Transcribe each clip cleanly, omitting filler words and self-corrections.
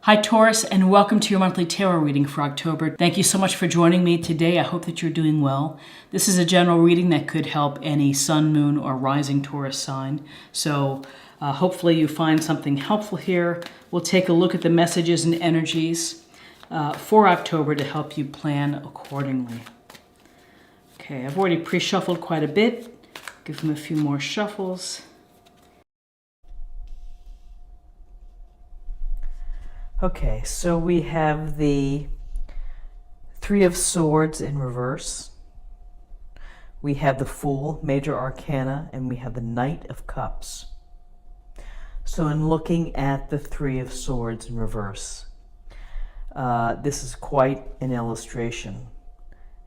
Hi Taurus, and welcome to your monthly tarot reading for October. Thank you so much for joining me today. I hope that you're doing well. This is a general reading that could help any sun, moon, or rising Taurus sign. So hopefully you find something helpful here. We'll take a look at the messages and energies for October to help you plan accordingly. Okay, I've already pre-shuffled quite a bit. Give them a few more shuffles. Okay, so we have the Three of Swords in reverse. We have the Fool, Major Arcana, and we have the Knight of Cups. So in looking at the Three of Swords in reverse, this is quite an illustration,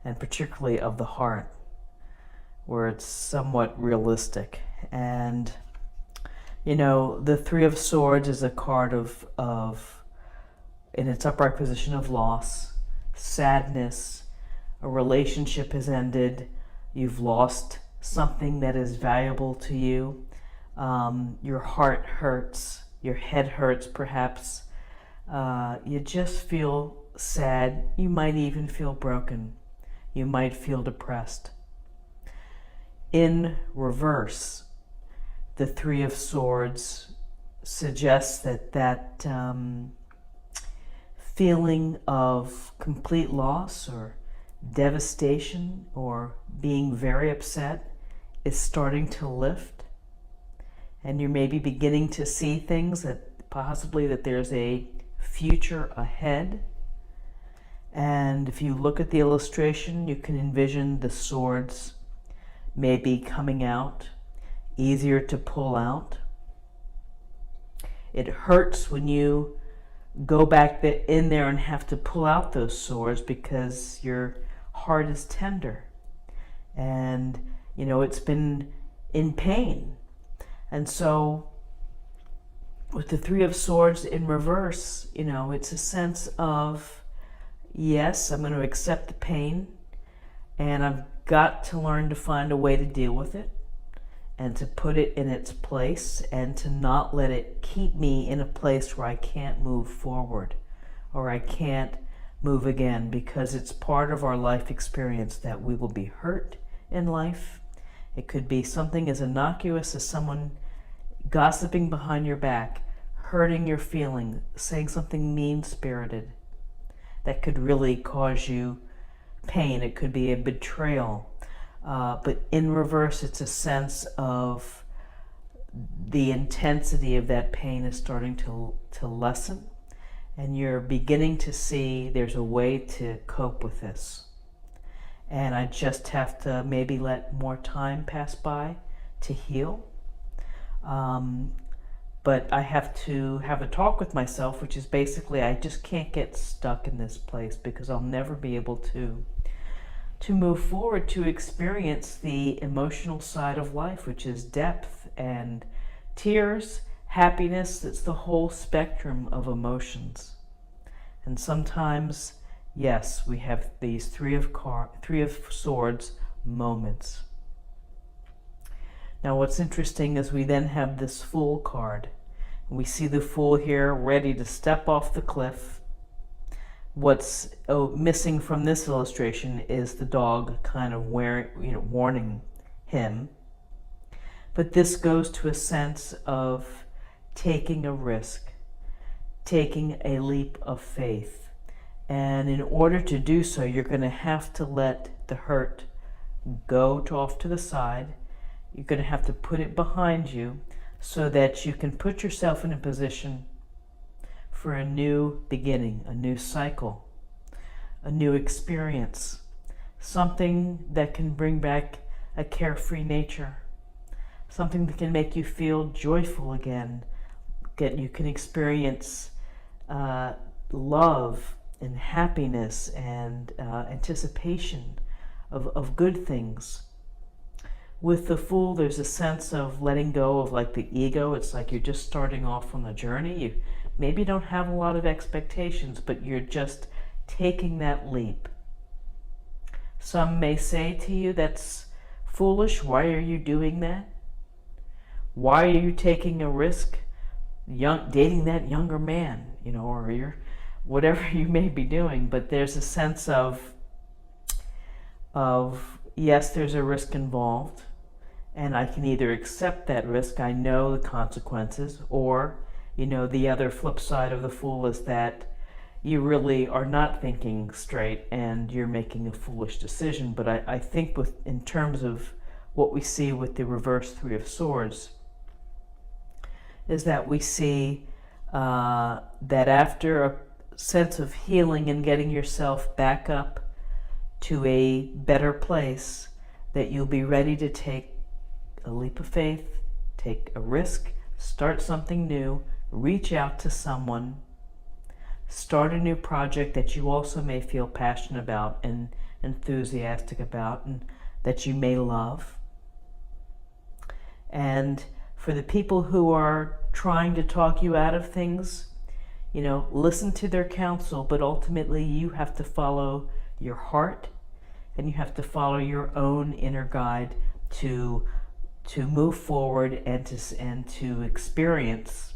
and particularly of the heart, where it's somewhat realistic. And, you know, the Three of Swords is a card of in its upright position of loss, sadness, a relationship has ended, you've lost something that is valuable to you, your heart hurts, your head hurts perhaps, you just feel sad, you might even feel broken, you might feel depressed. In reverse, the Three of Swords suggests that feeling of complete loss or devastation or being very upset is starting to lift, and you're maybe beginning to see things that possibly that there's a future ahead. And if you look at the illustration, you can envision the swords maybe coming out, easier to pull out. It hurts when you go back in there and have to pull out those swords because your heart is tender and you know it's been in pain. And so with the Three of Swords in reverse, you know, it's a sense of, yes, I'm going to accept the pain and I've got to learn to find a way to deal with it and to put it in its place and to not let it keep me in a place where I can't move forward or I can't move again, because it's part of our life experience that we will be hurt in life. It could be something as innocuous as someone gossiping behind your back, hurting your feelings, saying something mean-spirited that could really cause you pain. It could be a betrayal. But in reverse, it's a sense of the intensity of that pain is starting to lessen, and you're beginning to see there's a way to cope with this. And I just have to maybe let more time pass by to heal. But I have to have a talk with myself, which is basically I just can't get stuck in this place because I'll never be able to move forward, to experience the emotional side of life, which is depth and tears, happiness. It's the whole spectrum of emotions. And sometimes, yes, we have these Three of Swords moments. Now what's interesting is we then have this Fool card. We see the Fool here ready to step off the cliff. What's missing from this illustration is the dog kind of warning him. But this goes to a sense of taking a risk, taking a leap of faith. And in order to do so, you're going to have to let the hurt go off to the side. You're going to have to put it behind you so that you can put yourself in a position for a new beginning, a new cycle, a new experience, something that can bring back a carefree nature, something that can make you feel joyful again. You can experience love and happiness and anticipation of good things. With the Fool, there's a sense of letting go of like the ego. It's like you're just starting off on the journey. You maybe don't have a lot of expectations, but you're just taking that leap. Some may say to you, that's foolish. Why are you doing that? Why are you taking a risk? dating that younger man, or you're whatever you may be doing. But there's a sense of yes, there's a risk involved, and I can either accept that risk, I know the consequences, or the other flip side of the fool is that you really are not thinking straight and you're making a foolish decision. But I think in terms of what we see with the reverse Three of Swords is that we see that after a sense of healing and getting yourself back up to a better place, that you'll be ready to take a leap of faith, take a risk, start something new, reach out to someone, start a new project that you also may feel passionate about and enthusiastic about, and that you may love. And for the people who are trying to talk you out of things, listen to their counsel, but ultimately you have to follow your heart and you have to follow your own inner guide to move forward and to experience,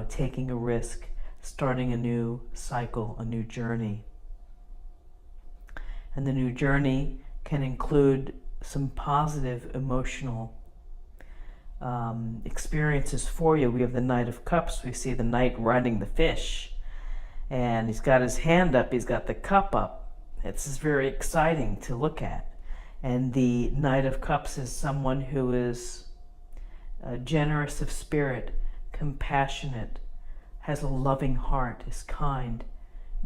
taking a risk, starting a new cycle, a new journey. And the new journey can include some positive emotional experiences for you. We have the Knight of Cups. We see the knight riding the fish, and he's got his hand up, he's got the cup up. It's very exciting to look at. And the Knight of Cups is someone who is generous of spirit, compassionate, has a loving heart, is kind,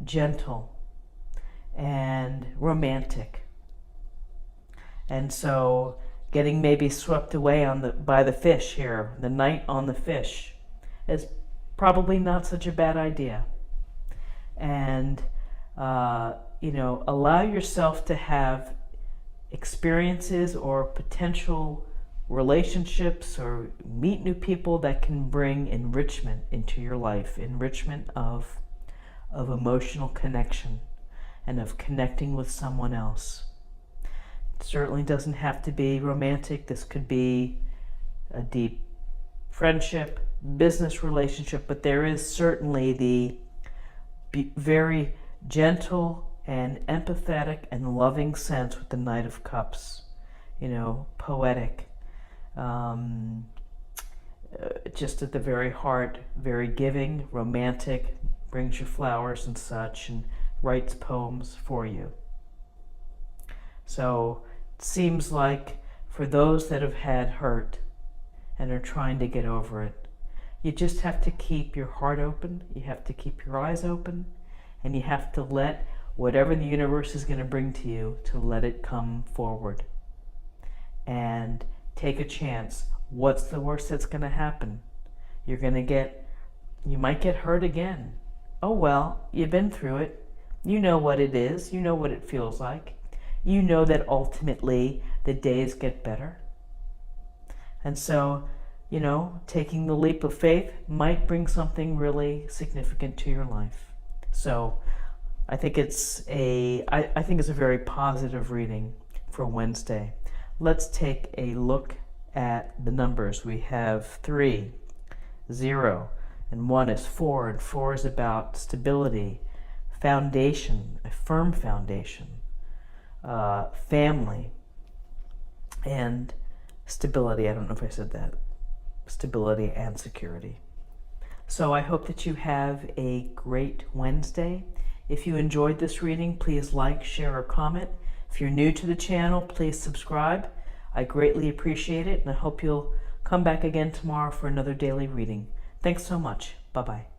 gentle, and romantic. And so getting maybe swept away by the fish here, the knight on the fish, is probably not such a bad idea. And allow yourself to have experiences or potential relationships or meet new people that can bring enrichment into your life, enrichment of emotional connection and of connecting with someone else. It certainly doesn't have to be romantic. This could be a deep friendship, business relationship, but there is certainly the very gentle and empathetic and loving sense with the Knight of Cups, poetic, just at the very heart, very giving, romantic, brings you flowers and such, and writes poems for you. So it seems like for those that have had hurt and are trying to get over it, you just have to keep your heart open, you have to keep your eyes open, and you have to let whatever the universe is going to bring to you, to let it come forward. And take a chance. What's the worst that's going to happen? You might get hurt again. Oh well, you've been through it. You know what it is. You know what it feels like. You know that ultimately the days get better. And so, taking the leap of faith might bring something really significant to your life. So I think it's a very positive reading for Wednesday. Let's take a look at the numbers. We have 3, 0, and 1 is 4, and 4 is about stability, foundation, a firm foundation, family, and stability. I don't know if I said that. Stability and security. So I hope that you have a great Wednesday. If you enjoyed this reading, please like, share, or comment. If you're new to the channel, please subscribe. I greatly appreciate it, and I hope you'll come back again tomorrow for another daily reading. Thanks so much. Bye-bye.